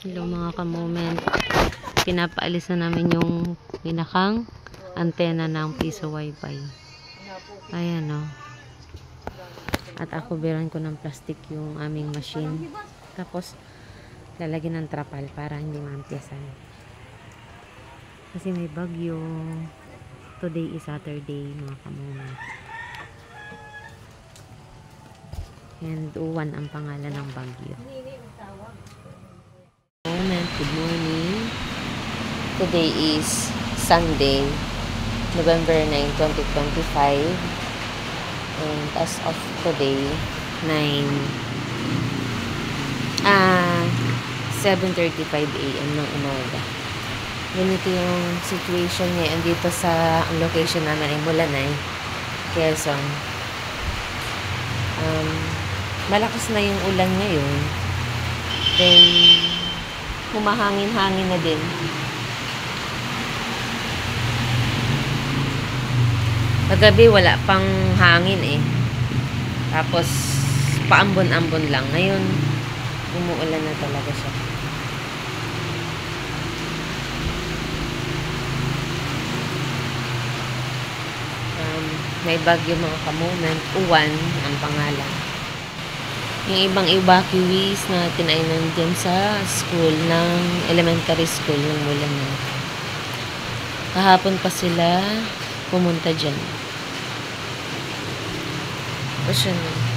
Hello mga ka-moment. Pinapaalis na namin yung pinakang antena ng piso wifi. Ayan o. At ako biran ko ng plastic yung aming machine. Tapos lalagyan ng trapal para hindi maampiyasan. Kasi may bagyo. Today is Saturday mga ka-moment. And Uwan ang pangalan ng bagyo. Good morning. Today is Sunday, November 9, 2025. And as of today, 7:35 AM ng umaga. Ganito yung situation ngayon dito sa ang location namin ay Mulanay, Quezon. Malakas na yung ulan ngayon. Then humahangin-hangin na din. Kagabi wala pang hangin eh. Tapos paambon-ambon lang. Ngayon umuulan na talaga siya. May bagyo mga ka-moment. Uwan ang pangalan. Yung ibang evacuees natin ay nandyan sa school ng elementary school ng Mulanay. Kahapon pa sila pumunta dyan. O siya na.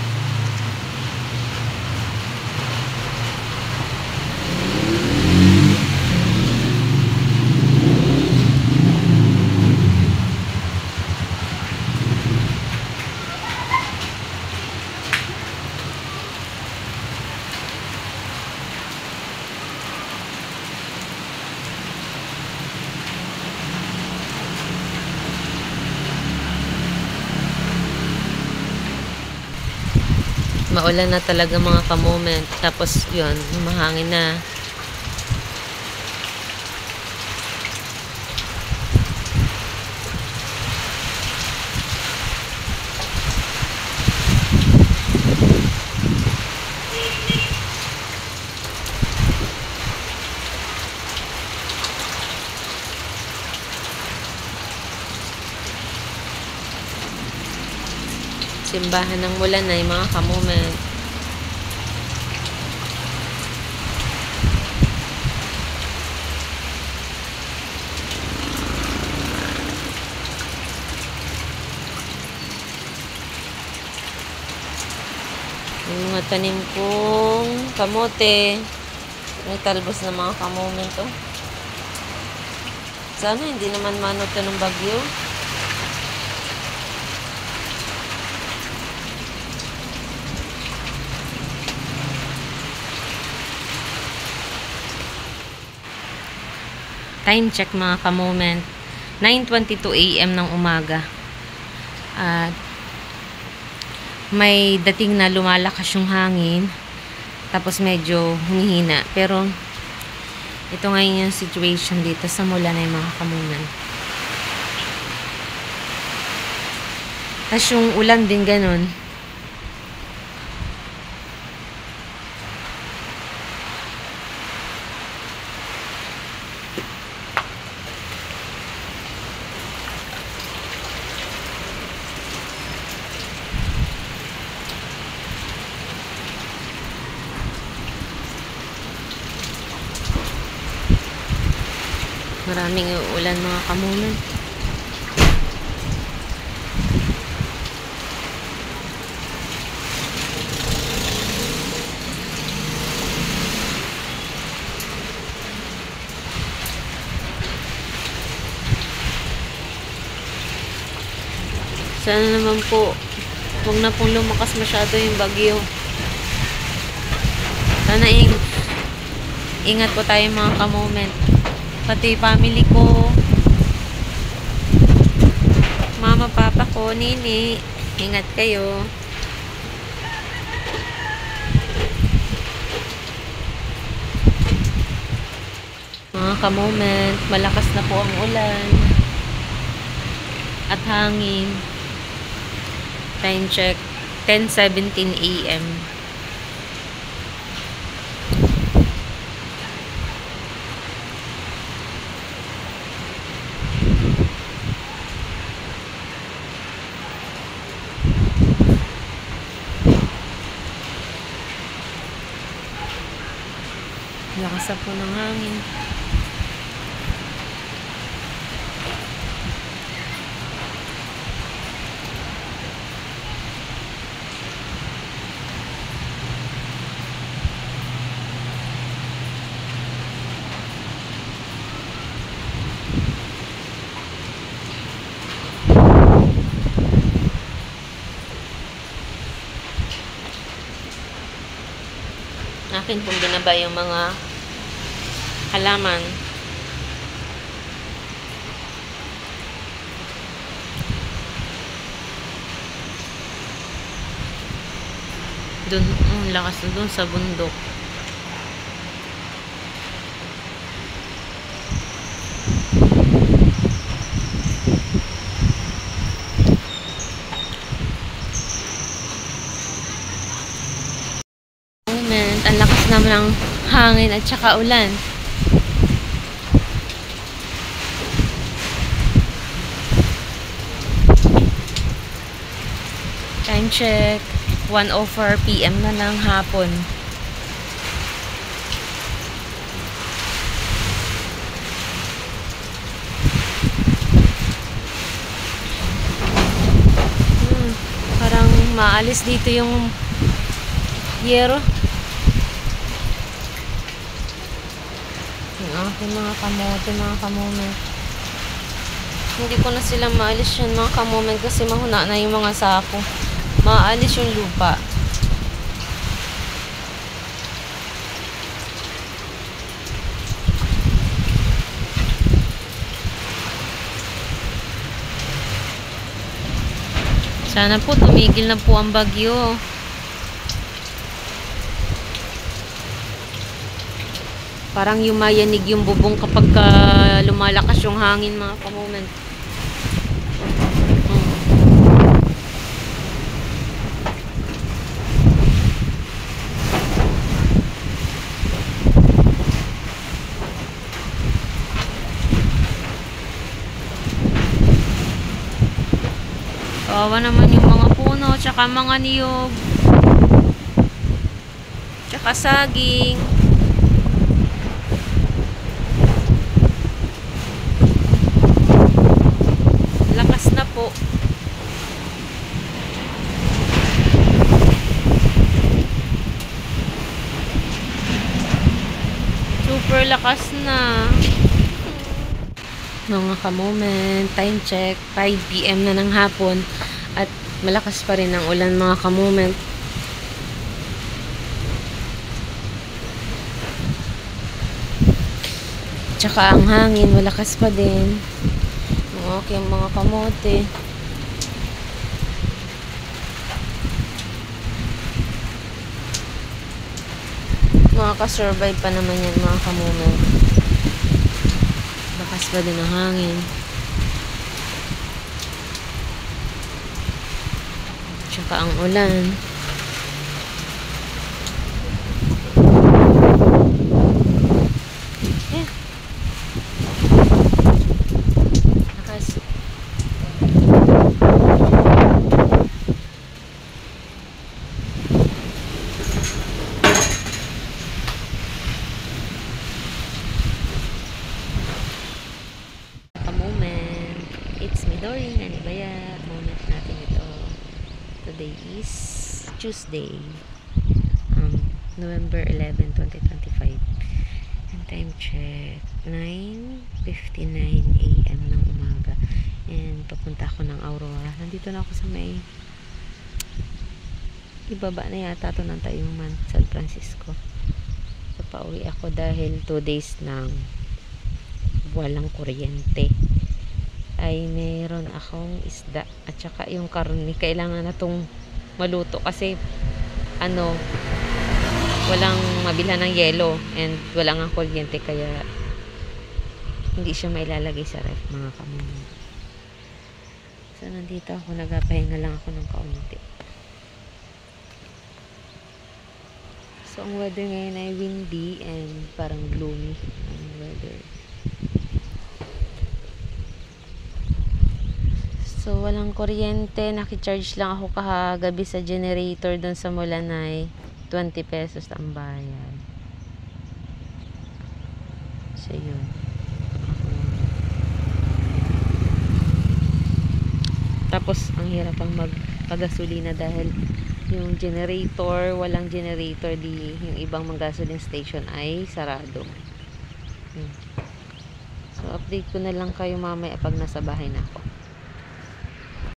Maulan na talaga mga ka-moment. Tapos yun, mahangin na. Simbahan ng Mulanay mga ka-moment. Yung mga tanim kong kamote. May talbos na mga ka-moment oh. Sana hindi naman manot ng bagyo. Time check mga ka-moment. 9:22 AM ng umaga. At may dating na lumalakas yung hangin. Tapos medyo humihina. Pero ito ngayon yung situation dito sa Mulanay mga ka-moment. Tapos yung ulan din ganun. Maraming ulan mga ka-moment. Sana naman po huwag na pong lumakas masyado yung bagyo. Sana ingat po tayo mga ka-moment. Pati family ko, mama, papa ko, nini, ingat kayo. Mga ka-moment, malakas na po ang ulan at hangin. Time check, 10:17 AM. Lakas na po ng hangin. Akin pong binaba yung mga halaman. Dun, lakas na dun sa bundok. Ang lakas naman ng hangin at saka ulan. Time check, 1:04 PM na ng hapon. Parang maalis dito yung yero. Yung aking mga kamote. Hindi ko na sila maalis yun mga kamote kasi mahuna na yung mga sako. Maalis yung lupa. Sana po tumigil na po ang bagyo. Parang yumayanig yung bubong kapag lumalakas yung hangin mga kamoment. Kawawa naman yung mga puno, tsaka mga niyog, tsaka saging. Lakas na po. Super lakas na. Mga kamoment, time check, 5 PM na ng hapon at malakas pa rin ang ulan mga kamoment. Tsaka ang hangin, malakas pa din. Okay, mga kamote. Makaka-survive pa naman yan mga kamoment. Lakas pa din ang hangin. Tsaka ang ulan. Lakas. It's me, Doreen Anibaya. Moment natin ito. Today is Tuesday, November 11, 2025. And time check, 9:59 AM ng umaga. And papunta ako ng Aurora. Nandito na ako sa may ibaba na yata ito ng Tayuman, San Francisco. So, pauwi ako dahil 2 days nang walang kuryente. Ay meron akong isda at saka yung karne kailangan na tong maluto kasi walang mabilhan ng yelo and wala nga kuryente kaya hindi siya mailalagay sa ref mga kamote. So nandito ako, nagapahinga lang ako ng kaunti. So ang weather ngayon ay windy and parang gloomy ang weather. So, walang kuryente. Nakicharge lang ako kahagabi sa generator dun sa Mulanay. 20 pesos ang bayad. siya yun. Tapos ang hirap pang magpagasolina dahil yung generator, walang generator, di yung ibang mga gasoline station ay sarado. So update ko na lang kayo mamaya pag nasa bahay na ako.